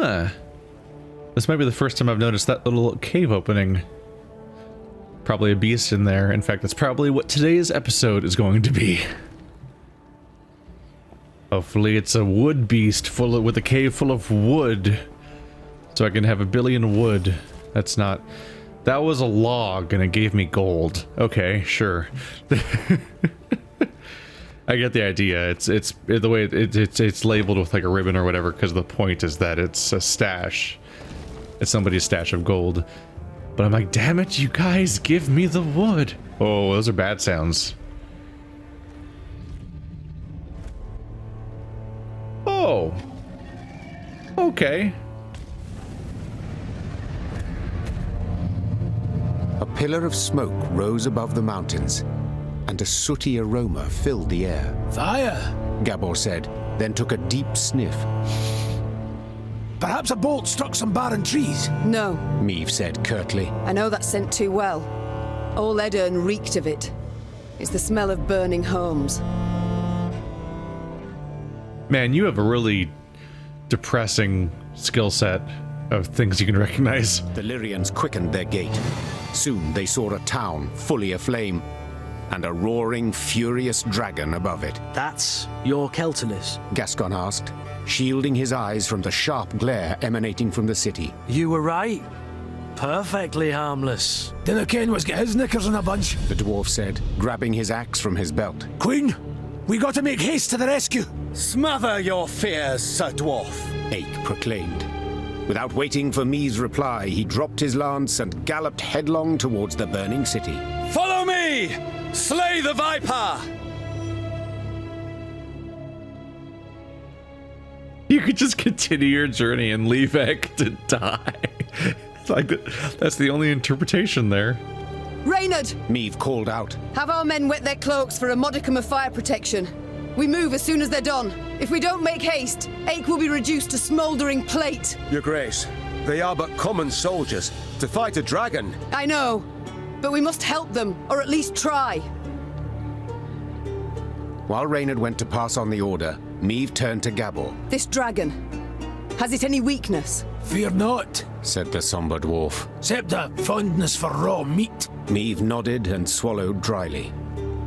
Huh. This might be the first time I've noticed that little cave opening. Probably a beast in there. In fact, that's probably what today's episode is going to be. Hopefully it's a wood beast with a cave full of wood. So I can have a billion wood. That's not... That was a log and it gave me gold. Okay, sure. I get the idea. It's the way it's labeled with like a ribbon or whatever, because the point is that it's a stash. It's somebody's stash of gold. But I'm like, damn it, you guys, give me the wood. Oh, those are bad sounds. Oh. Okay. A pillar of smoke rose above the mountains, and a sooty aroma filled the air. Fire! Gabor said, then took a deep sniff. Perhaps a bolt struck some barren trees? No. Meve said curtly. I know that scent too well. All Edirn reeked of it. It's the smell of burning homes. Man, you have a really depressing skill set of things you can recognize. The Lyrians quickened their gait. Soon they saw a town fully aflame, and a roaring, furious dragon above it. That's your Celtis? Gascon asked, shielding his eyes from the sharp glare emanating from the city. You were right. Perfectly harmless. Dinna Ken was get his knickers in a bunch, The dwarf said, grabbing his axe from his belt. Queen, we got to make haste to the rescue. Smother your fears, Sir Dwarf, Ake proclaimed. Without waiting for Meve's reply, he dropped his lance and galloped headlong towards the burning city. Follow me! Slay the Viper! You could just continue your journey and leave Ek to die. It's like that's the only interpretation there. Reynard! Meve called out. Have our men wet their cloaks for a modicum of fire protection. We move as soon as they're done. If we don't make haste, Ake will be reduced to smouldering plate. Your Grace, they are but common soldiers. To fight a dragon. I know, but we must help them, or at least try. While Reynard went to pass on the order, Meve turned to Gabor. This dragon, has it any weakness? Fear not, Said the somber dwarf. except a fondness for raw meat. Meve nodded and swallowed dryly.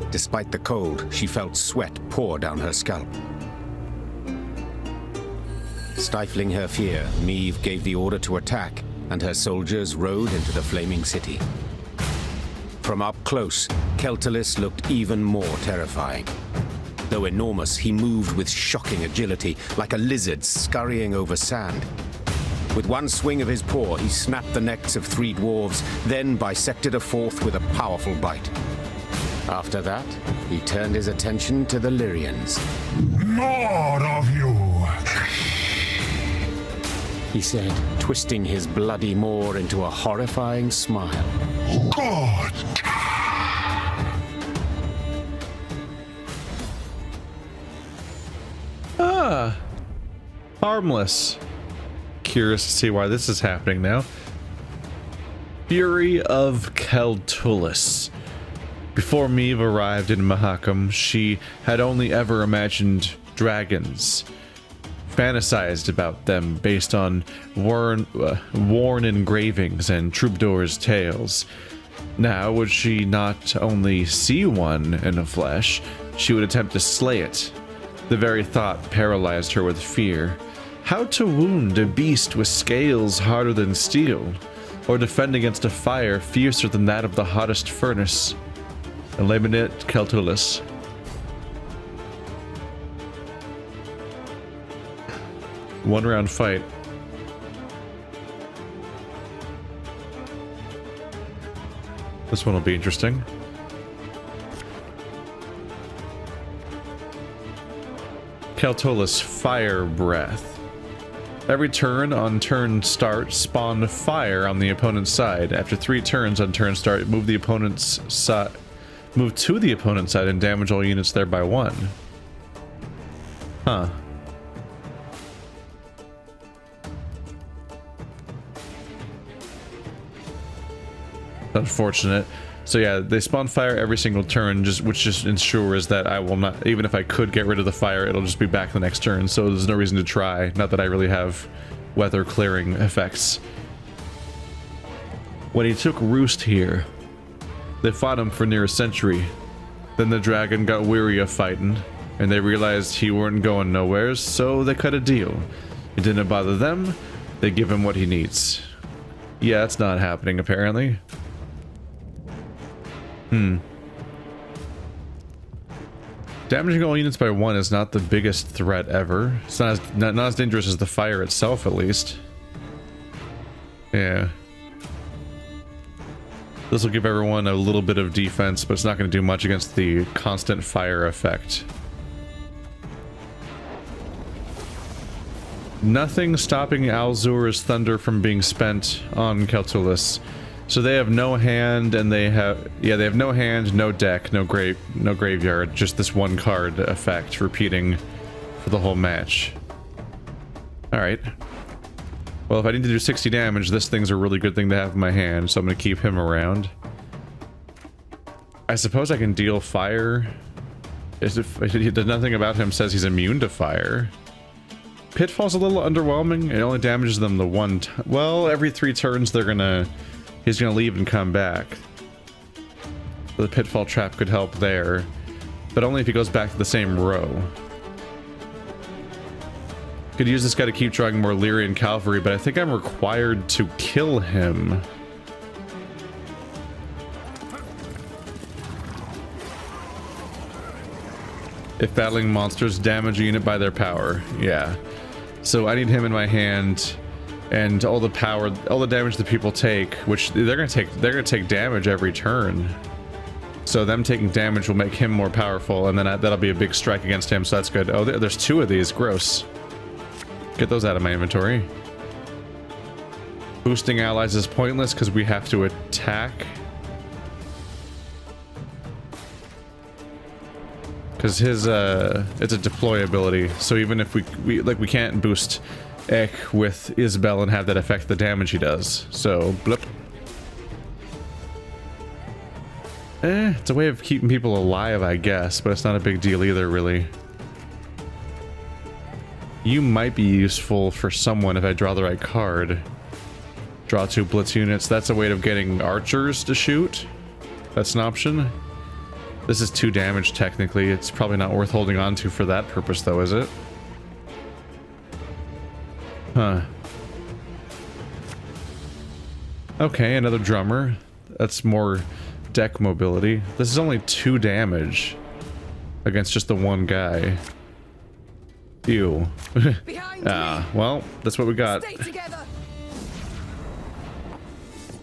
Despite the cold, she felt sweat pour down her scalp. Stifling her fear, Meve gave the order to attack, and her soldiers rode into the flaming city. From up close, Celtis looked even more terrifying. Though enormous, he moved with shocking agility, like a lizard scurrying over sand. With one swing of his paw, he snapped the necks of 3 dwarves, then bisected a 4th with a powerful bite. After that, he turned his attention to the Lyrians. More of you! He said, twisting his bloody maw into a horrifying smile. God! Harmless. Curious to see why this is happening now. Fury of Celtis. Before Meve arrived in Mahakam, she had only ever imagined dragons, fantasized about them based on worn engravings and troubadours' tales. Now, would she not only see one in the flesh, she would attempt to slay it. The very thought paralyzed her with fear. How to wound a beast with scales harder than steel, or defend against a fire fiercer than that of the hottest furnace? Imminent Celtis. One round fight. This one will be interesting. Celtis Fire Breath. Every turn on turn start, spawn fire on the opponent's side. After 3 turns on turn start, move to the opponent's side and damage all units there by 1. Huh. Unfortunate. So yeah, they spawn fire every single turn, which just ensures that I will not, even if I could get rid of the fire, it'll just be back the next turn, so there's no reason to try. Not that I really have weather clearing effects. When he took roost here, they fought him for near a century. Then the dragon got weary of fighting, and they realized he weren't going nowhere, so they cut a deal. It didn't bother them, they give him what he needs. Yeah, it's not happening apparently. Damaging all units by 1 is not the biggest threat ever. It's not as dangerous as the fire itself, at least. Yeah. This will give everyone a little bit of defense, but it's not going to do much against the constant fire effect. Nothing stopping Alzur's thunder from being spent on Celtis. So they have no hand, and they have no hand, no deck, no graveyard, just this one card effect repeating for the whole match. Alright. Well, if I need to do 60 damage, this thing's a really good thing to have in my hand, so I'm gonna keep him around. I suppose I can deal fire. There's nothing about him says he's immune to fire. Pitfall's a little underwhelming. It only damages them the one time. Well, every 3 turns he's gonna leave and come back. So the pitfall trap could help there, but only if he goes back to the same row. Could use this guy to keep drawing more Lyrian cavalry, but I think I'm required to kill him. If battling monsters, damage a unit by their power. Yeah. So I need him in my hand. And all the power, all the damage that people take, which they're gonna take damage every turn. So them taking damage will make him more powerful, and then that'll be a big strike against him. So that's good. Oh, there's 2 of these. Gross. Get those out of my inventory. Boosting allies is pointless because we have to attack. Because his it's a deploy ability. So even if we can't boost Ek with Isabel and have that affect the damage he does. So, blip. It's a way of keeping people alive, I guess, but it's not a big deal either, really. You might be useful for someone if I draw the right card. Draw 2 blitz units. That's a way of getting archers to shoot. That's an option. This is 2 damage, technically. It's probably not worth holding on to for that purpose, though, is it? Huh. Okay, another drummer. That's more deck mobility. This is only 2 damage against just the one guy. Ew. Well, that's what we got.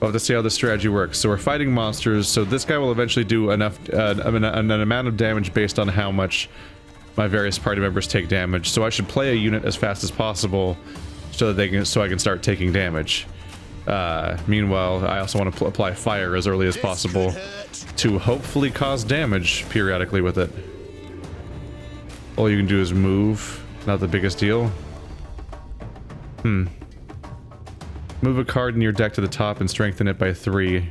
We'll have to see how this strategy works. So we're fighting monsters, so this guy will eventually do enough, an amount of damage based on how much my various party members take damage. So I should play a unit as fast as possible so that I can start taking damage. Meanwhile, I also want to apply fire as early as possible to hopefully cause damage periodically with it. All you can do is move. Not the biggest deal. Move a card in your deck to the top and strengthen it by 3.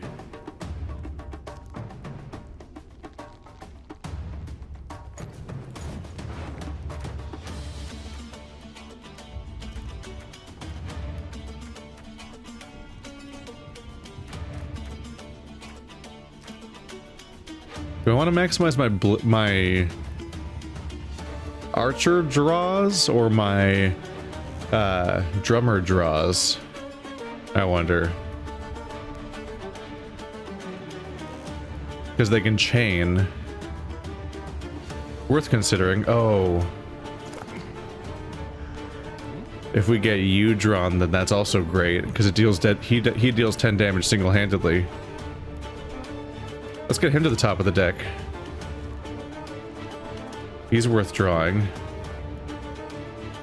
Do I want to maximize my archer draws or my drummer draws? I wonder. Because they can chain. Worth considering. Oh. If we get you drawn, then that's also great because it deals he deals 10 damage single-handedly. Let's get him to the top of the deck. He's worth drawing.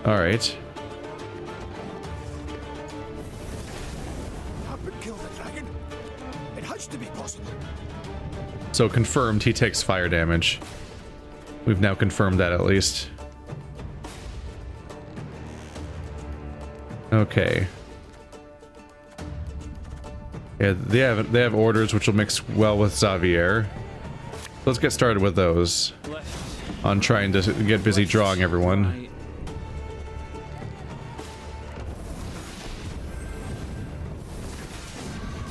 Alright. So confirmed, he takes fire damage. We've now confirmed that at least. Okay. Yeah, they have orders which will mix well with Xavier. Let's get started with those. On trying to get busy drawing everyone.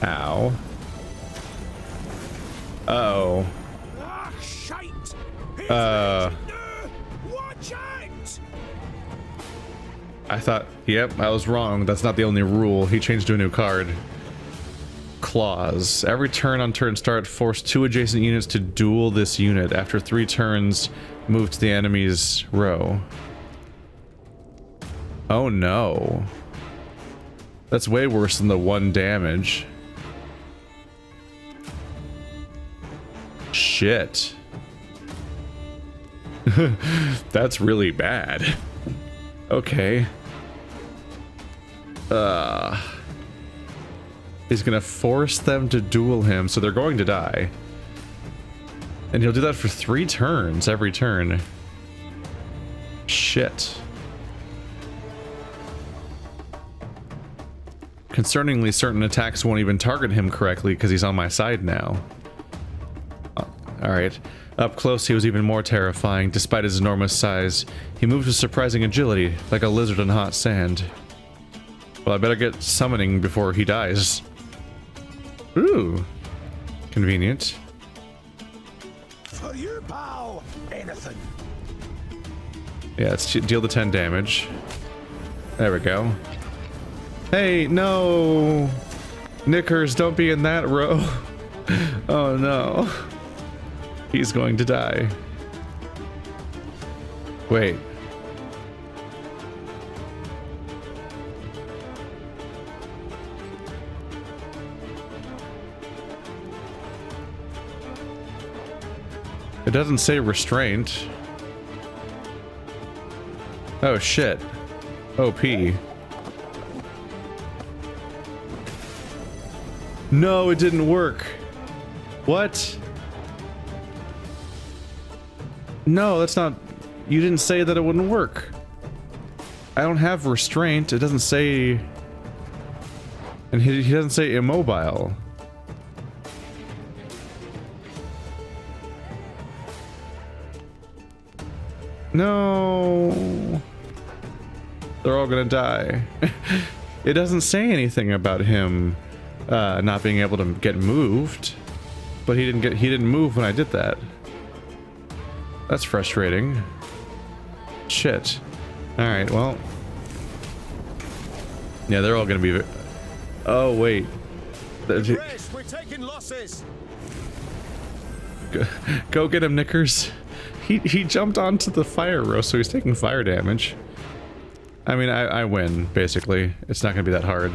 Ow. Uh-oh. Ah, shite! Watch out! I thought, yep, I was wrong. That's not the only rule. He changed to a new card. Claws. Every turn on turn start, force 2 adjacent units to duel this unit. After 3 turns, move to the enemy's row. Oh no. That's way worse than the 1 damage. Shit. That's really bad. Okay. He's gonna force them to duel him, so they're going to die. And he'll do that for 3 turns every turn. Shit. Concerningly, certain attacks won't even target him correctly because he's on my side now. Alright. Up close, he was even more terrifying. Despite his enormous size, he moved with surprising agility, like a lizard in hot sand. Well, I better get summoning before he dies. Ooh. Convenient. For you, pal. Anything. Yeah, let's deal the 10 damage. There we go. Hey, no! Knickers, don't be in that row. Oh no. He's going to die. Wait. It doesn't say restraint. Oh shit. OP. No, it didn't work. What? No, that's not... You didn't say that it wouldn't work. I don't have restraint. It doesn't say... And he doesn't say immobile. No. They're all gonna die. It doesn't say anything about him not being able to get moved. But he didn't move when I did that. That's frustrating. Shit. Alright, well. Yeah, they're all gonna be... Oh, wait. We're taking losses. Go get him, Knickers. He jumped onto the fire row, so he's taking fire damage. I mean, I win, basically. It's not gonna be that hard.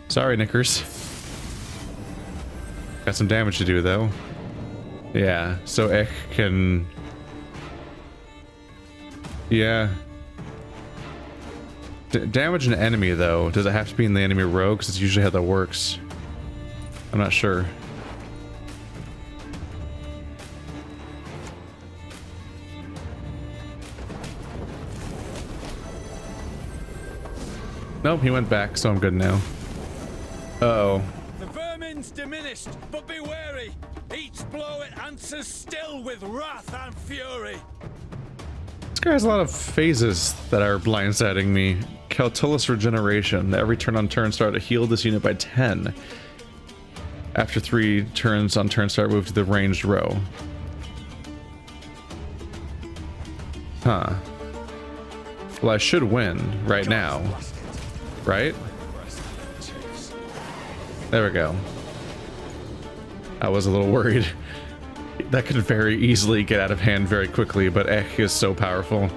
Sorry, Knickers. Got some damage to do, though. Yeah, so Ek can... Yeah. Damage an enemy, though. Does it have to be in the enemy row? Because it's usually how that works. I'm not sure. Nope, he went back, so I'm good now. Uh-oh. The vermin's diminished, but be wary. Each blow it answers still with wrath and fury. This guy has a lot of phases that are blindsiding me. Celtis regeneration. Every turn on turn start to heal this unit by 10. After 3 turns on turn start, move to the ranged row. Huh. Well, I should win right now. Right? There we go. I was a little worried. That could very easily get out of hand very quickly, but Ek is so powerful.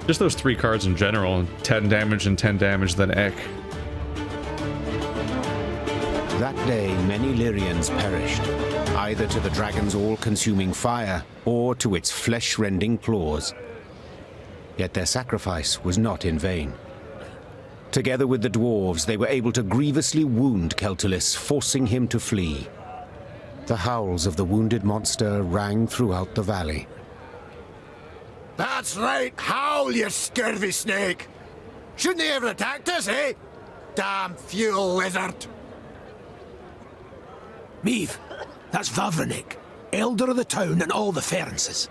Just those 3 cards in general, 10 damage and 10 damage, then Ek. That day, many Lyrians perished, either to the dragon's all-consuming fire or to its flesh-rending claws. Yet their sacrifice was not in vain. Together with the dwarves, they were able to grievously wound Celtis, forcing him to flee. The howls of the wounded monster rang throughout the valley. That's right, howl, you scurvy snake! Shouldn't they ever attacked us, eh? Damn fuel lizard! Meve, that's Vavranic, elder of the town and all the Ferences.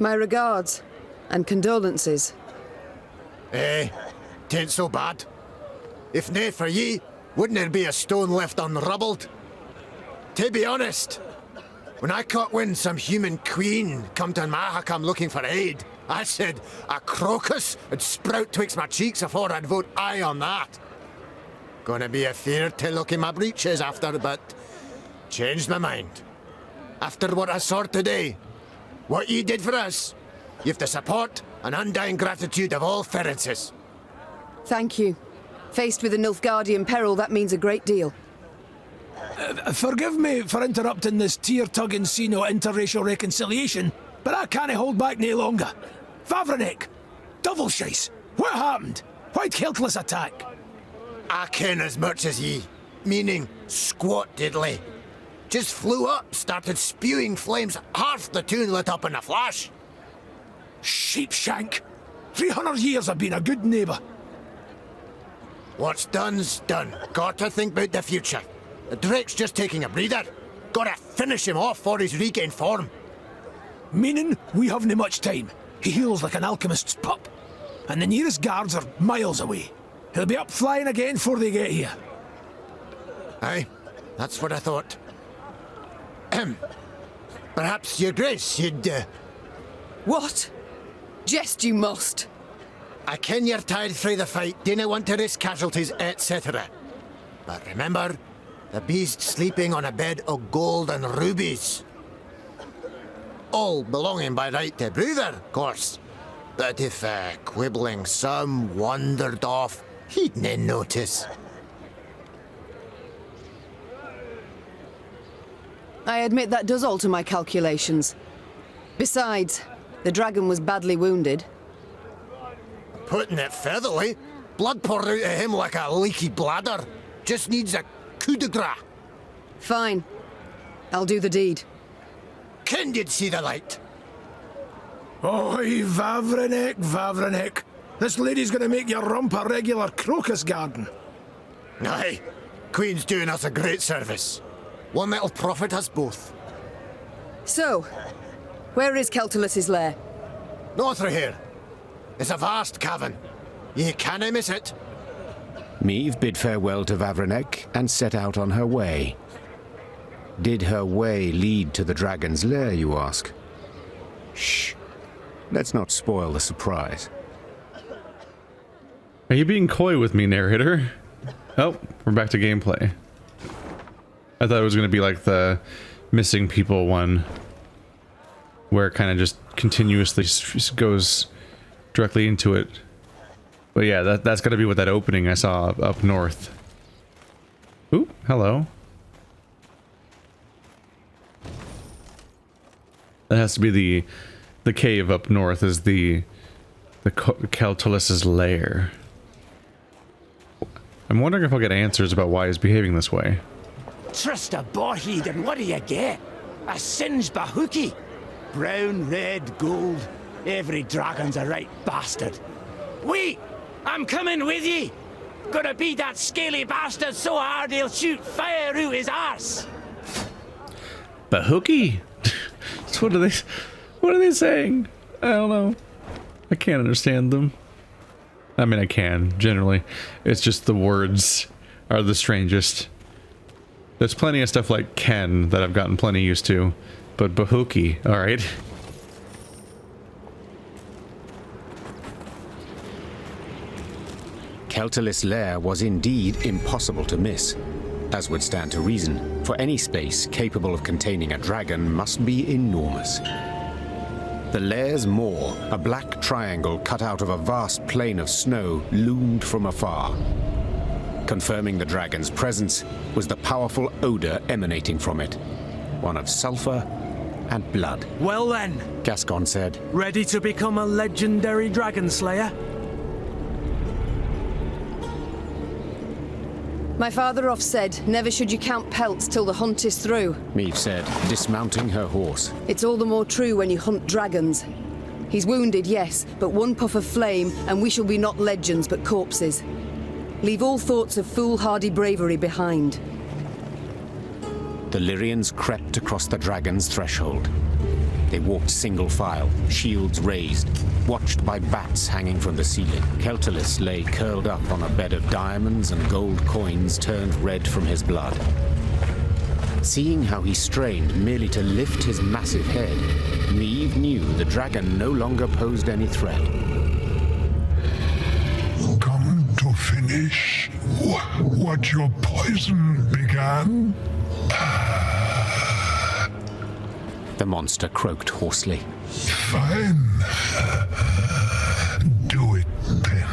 My regards and condolences. Eh, 'tain't so bad. If nae for ye, wouldn't there be a stone left unrubbled? To be honest, when I caught wind some human queen come to Mahakam looking for aid, I said a crocus would sprout twixt my cheeks afore I'd vote aye on that. Gonna be a fear to look in my breeches after, but changed my mind. After what I saw today, what ye did for us, you've the support and undying gratitude of all Ferences. Thank you. Faced with a Nilfgaardian peril, that means a great deal. Forgive me for interrupting this tear-tugging scene of interracial reconciliation, but I can't hold back no longer. Vavrenek! Double shice! What happened? Why'd Celtis attack? I ken as much as ye, meaning squat diddly. Just flew up, started spewing flames, half the town lit up in a flash. Sheepshank! 300 years I've been a good neighbour. What's done's done. Gotta think about the future. The Drake's just taking a breather. Gotta finish him off for his regained form. Meaning we haven't much time. He heals like an alchemist's pup. And the nearest guards are miles away. He'll be up flying again before they get here. Aye, that's what I thought. Perhaps, Your Grace, you'd, What? Jest you must. I ken you're tired through the fight, dinna want to risk casualties, etc. But remember, the beast's sleeping on a bed of gold and rubies. All belonging by right to Brother, of course. But if quibbling some wandered off, he'd nae notice. I admit that does alter my calculations. Besides, the dragon was badly wounded. Putting it featherly, blood poured out of him like a leaky bladder. Just needs a coup de grace. Fine. I'll do the deed. Ken you'd see the light. Oi, Vavrenek, Vavrenek. This lady's gonna make your rump a regular crocus garden. Aye, Queen's doing us a great service. One that'll profit us both. So, where is Celtis' lair? North through here. It's a vast cavern. Ye canna miss it. Meve bid farewell to Vavrenek and set out on her way. Did her way lead to the dragon's lair, you ask? Shh. Let's not spoil the surprise. Are you being coy with me, narrator? Oh, we're back to gameplay. I thought it was going to be like the missing people one, where it kind of just continuously goes directly into it. But yeah, that's got to be what that opening I saw up north. Ooh, hello. That has to be the cave up north is the Celtis' lair. I'm wondering if I'll get answers about why he's behaving this way. Trust a boarhead and what do you get? A singed bahookie. Brown, red, gold. Every dragon's a right bastard. Wait! I'm coming with ye! Gonna beat that scaly bastard so hard he'll shoot fire out his arse! Bahookie? What are they saying? I don't know. I can't understand them. I mean, I can, generally. It's just the words are the strangest. There's plenty of stuff like Ken that I've gotten plenty used to, but Bahookie, alright. Celtis' lair was indeed impossible to miss, as would stand to reason, for any space capable of containing a dragon must be enormous. The lair's maw, a black triangle cut out of a vast plain of snow, loomed from afar. Confirming the dragon's presence was the powerful odor emanating from it, one of sulfur and blood. Well then, Gascon said, ready to become a legendary dragon slayer? My father oft said, never should you count pelts till the hunt is through. Meve said, dismounting her horse. It's all the more true when you hunt dragons. He's wounded, yes, but one puff of flame, and we shall be not legends, but corpses. Leave all thoughts of foolhardy bravery behind. The Lyrians crept across the dragon's threshold. They walked single file, shields raised, watched by bats hanging from the ceiling. Celtis lay curled up on a bed of diamonds and gold coins turned red from his blood. Seeing how he strained merely to lift his massive head, Meve knew the dragon no longer posed any threat. Come to finish what your poison began? The monster croaked hoarsely. Fine. Do it then.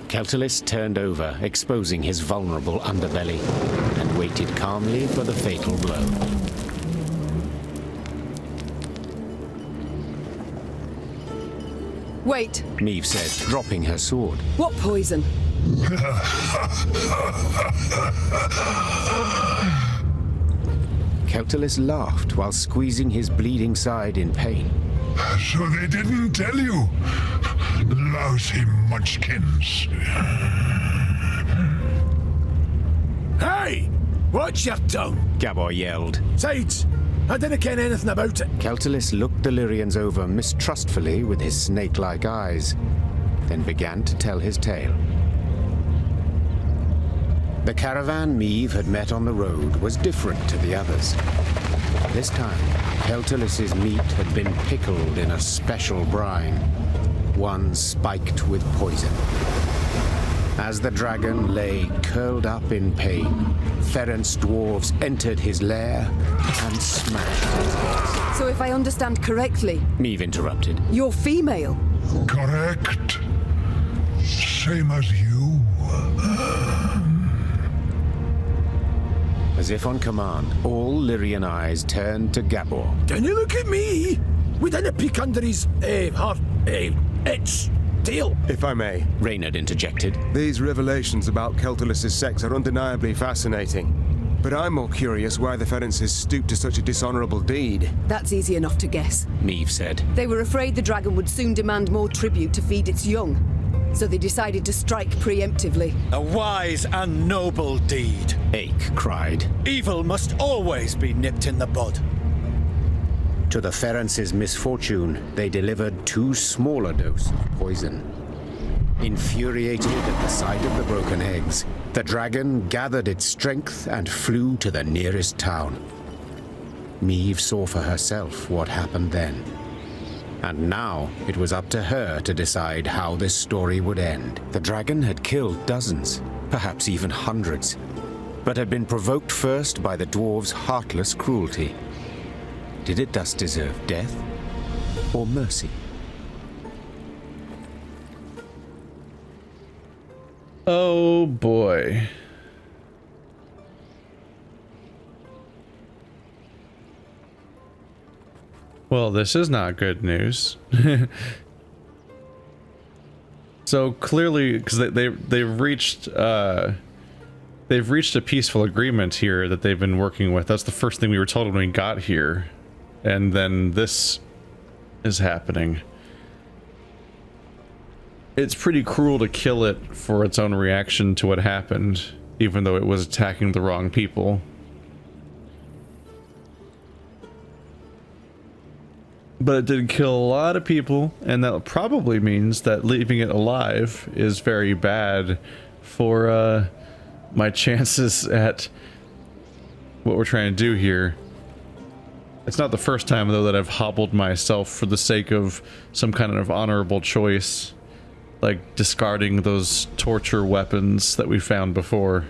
Celtis turned over, exposing his vulnerable underbelly, and waited calmly for the fatal blow. Wait, Meve said, dropping her sword. what poison? Celtis laughed while squeezing his bleeding side in pain. So they didn't tell you? Lousy munchkins. Hey! Watch your tongue! Gabor yelled. Sides, I didn't ken anything about it. Celtis looked the Lyrians over mistrustfully with his snake-like eyes, then began to tell his tale. The caravan Meve had met on the road was different to the others. This time, Celtis' meat had been pickled in a special brine, one spiked with poison. As the dragon lay curled up in pain, Ferenc dwarves entered his lair and smashed his head. So if I understand correctly, Meve interrupted. you're female. Correct. Same as you. As if on command, all Lyrian eyes turned to Gabor. Don't you look at me! We didn't peek under his, its tail. If I may, Reynard interjected. these revelations about Celtis' sex are undeniably fascinating. But I'm more curious why the Ferences stooped to such a dishonorable deed. That's easy enough to guess. Meve said. They were afraid the dragon would soon demand more tribute to feed its young, so they decided to strike preemptively. A wise and noble deed. Ache cried. Evil must always be nipped in the bud. To the Ferences' misfortune, they delivered 2 smaller doses of poison. Infuriated at the sight of the broken eggs, the dragon gathered its strength and flew to the nearest town. Meve saw for herself what happened then. And now it was up to her to decide how this story would end. The dragon had killed dozens, perhaps even hundreds, but had been provoked first by the dwarves' heartless cruelty. Did it thus deserve death or mercy? Oh boy. Well, this is not good news. So clearly, because they've reached a peaceful agreement here that they've been working with. That's the first thing we were told when we got here, and then this is happening. It's pretty cruel to kill it for its own reaction to what happened, even though it was attacking the wrong people. But it did kill a lot of people, and that probably means that leaving it alive is very bad for my chances at what we're trying to do here. It's not the first time, though, that I've hobbled myself for the sake of some kind of honorable choice, like discarding those torture weapons that we found before.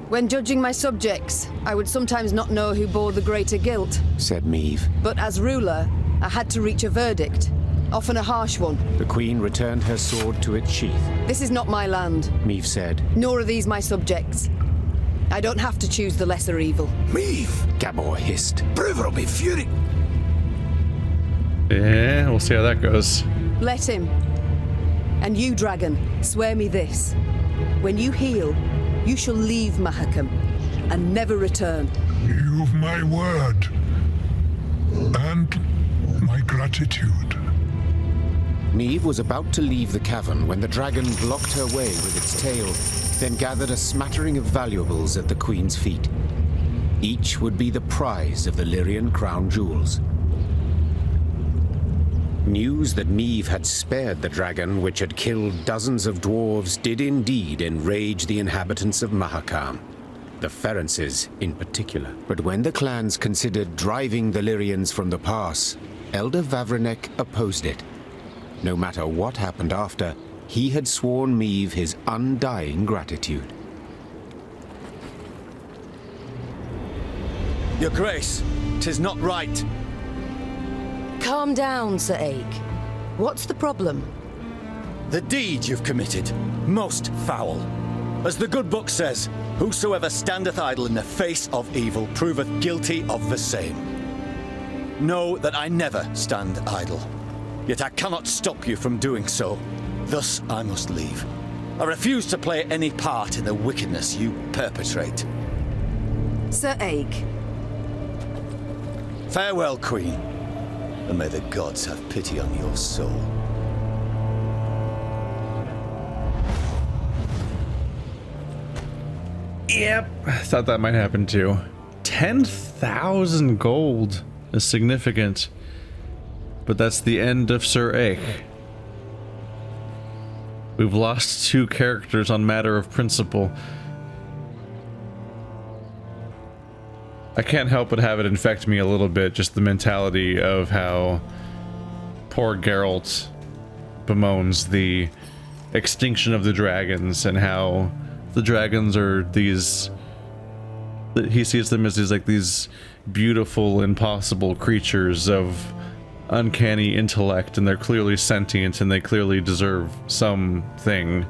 When judging my subjects, I would sometimes not know who bore the greater guilt. Said Meve. But as ruler, I had to reach a verdict, often a harsh one. The queen returned her sword to its sheath. This is not my land, Meve said. nor are these my subjects. I don't have to choose the lesser evil. Meve! Gabor hissed. Brewer will be furious. Yeah, we'll see how that goes. Let him. And you, dragon, swear me this. When you heal, you shall leave Mahakam and never return. You've my word. And my gratitude. Meve was about to leave the cavern when the dragon blocked her way with its tail, then gathered a smattering of valuables at the Queen's feet. Each would be the prize of the Lyrian crown jewels. News that Meve had spared the dragon, which had killed dozens of dwarves, did indeed enrage the inhabitants of Mahakam, the Ferences in particular. But when the clans considered driving the Lyrians from the pass, Elder Vavrenek opposed it. No matter what happened after, he had sworn Meve his undying gratitude. Your Grace, 'tis not right. Calm down, Sir Ake. What's the problem? The deed you've committed, most foul. As the good book says, whosoever standeth idle in the face of evil proveth guilty of the same. Know that I never stand idle, yet I cannot stop you from doing so. Thus I must leave. I refuse to play any part in the wickedness you perpetrate. Sir Ake. Farewell, Queen, and may the gods have pity on your soul. Yep, I thought that might happen too. 10,000 gold is significant, but that's the end of Sir Ake. We've lost 2 characters on matter of principle. I can't help but have it infect me a little bit, just the mentality of how poor Geralt bemoans the extinction of the dragons and how the dragons are these, he sees them as these beautiful, impossible creatures of uncanny intellect, and they're clearly sentient and they clearly deserve something,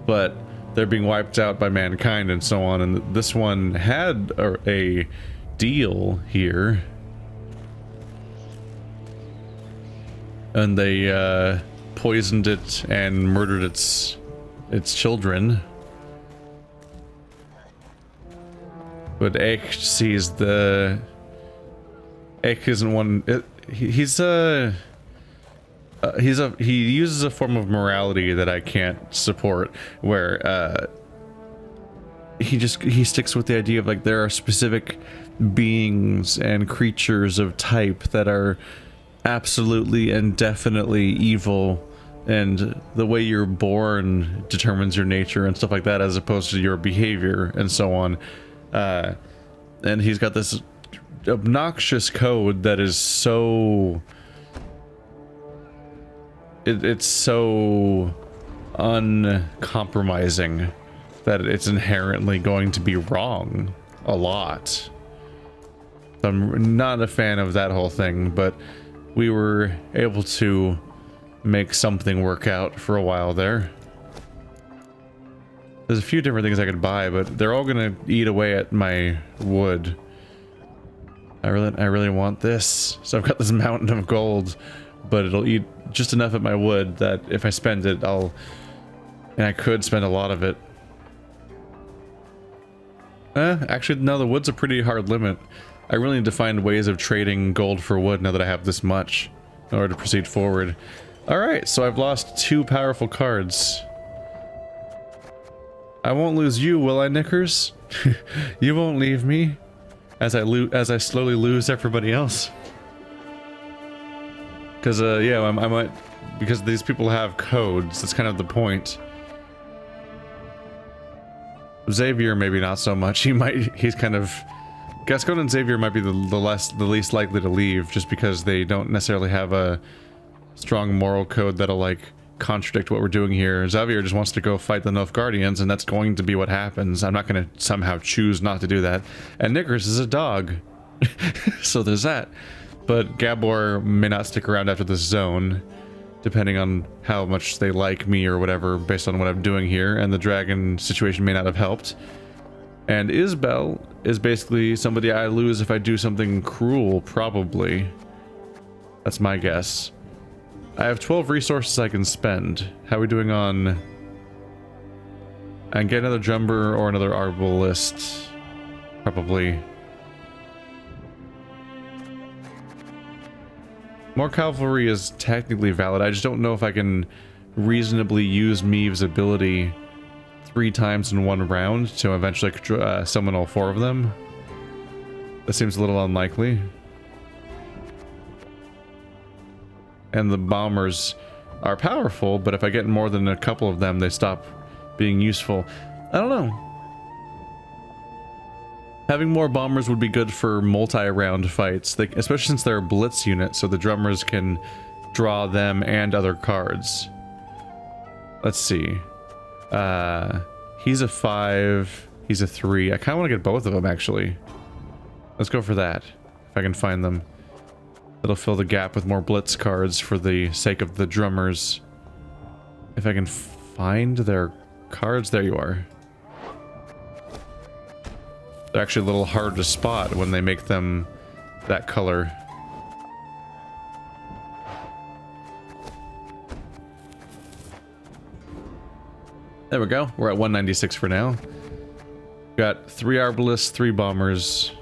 but they're being wiped out by mankind and so on. And this one had a deal here, and they poisoned it and murdered its children. But Ake sees the Ake isn't one. He uses a form of morality that I can't support, where he sticks with the idea of like there are specific beings and creatures of type that are absolutely and definitely evil, and the way you're born determines your nature and stuff like that, as opposed to your behavior and so on. And he's got this obnoxious code that is so it's so uncompromising that it's inherently going to be wrong a lot. I'm not a fan of that whole thing, but we were able to make something work out for a while there. There's a few different things I could buy, but they're all gonna eat away at my wood. I really want this. So I've got this mountain of gold, but it'll eat just enough at my wood that if I spend it, and I could spend a lot of it. Actually, no, the wood's a pretty hard limit. I really need to find ways of trading gold for wood now that I have this much in order to proceed forward. Alright, so I've lost 2 powerful cards. I won't lose you, will I, Knickers? You won't leave me as I slowly lose everybody else. Because yeah, I might, because these people have codes. That's kind of the point. Xavier maybe not so much. He's kind of, Gascoigne and Xavier might be the least likely to leave, just because they don't necessarily have a strong moral code that'll like contradict what we're doing here. Xavier just wants to go fight the Nilfgaardians, and that's going to be what happens. I'm not going to somehow choose not to do that. And Knickers is a dog. So there's that. But Gabor may not stick around after this zone, depending on how much they like me or whatever, based on what I'm doing here, and the dragon situation may not have helped. And Isbel is basically somebody I lose if I do something cruel, probably. That's my guess. I have 12 resources I can spend. How are we doing on... And get another Jumper or another Arbalist. Probably. More cavalry is technically valid. I just don't know if I can reasonably use Meve's ability 3 times in one round to eventually summon all 4 of them. That seems a little unlikely. And the bombers are powerful, but if I get more than a couple of them, they stop being useful. I don't know. Having more bombers would be good for multi-round fights, especially since they're a blitz unit, so the drummers can draw them and other cards. Let's see. He's a 5, he's a 3. I kind of want to get both of them, actually. Let's go for that, if I can find them. It'll fill the gap with more blitz cards for the sake of the drummers. If I can find their cards, there you are. They're actually a little hard to spot when they make them that color. There we go. We're at 196 for now. Got 3 arbalists, 3 bombers.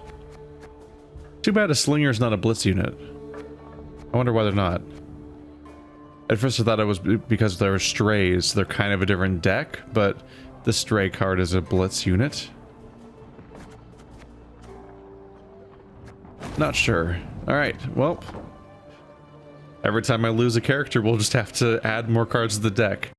Too bad a slinger's not a blitz unit. I wonder why they're not. At first I thought it was because they were strays. They're kind of a different deck, but the stray card is a blitz unit. Not sure. Alright, well. Every time I lose a character, we'll just have to add more cards to the deck.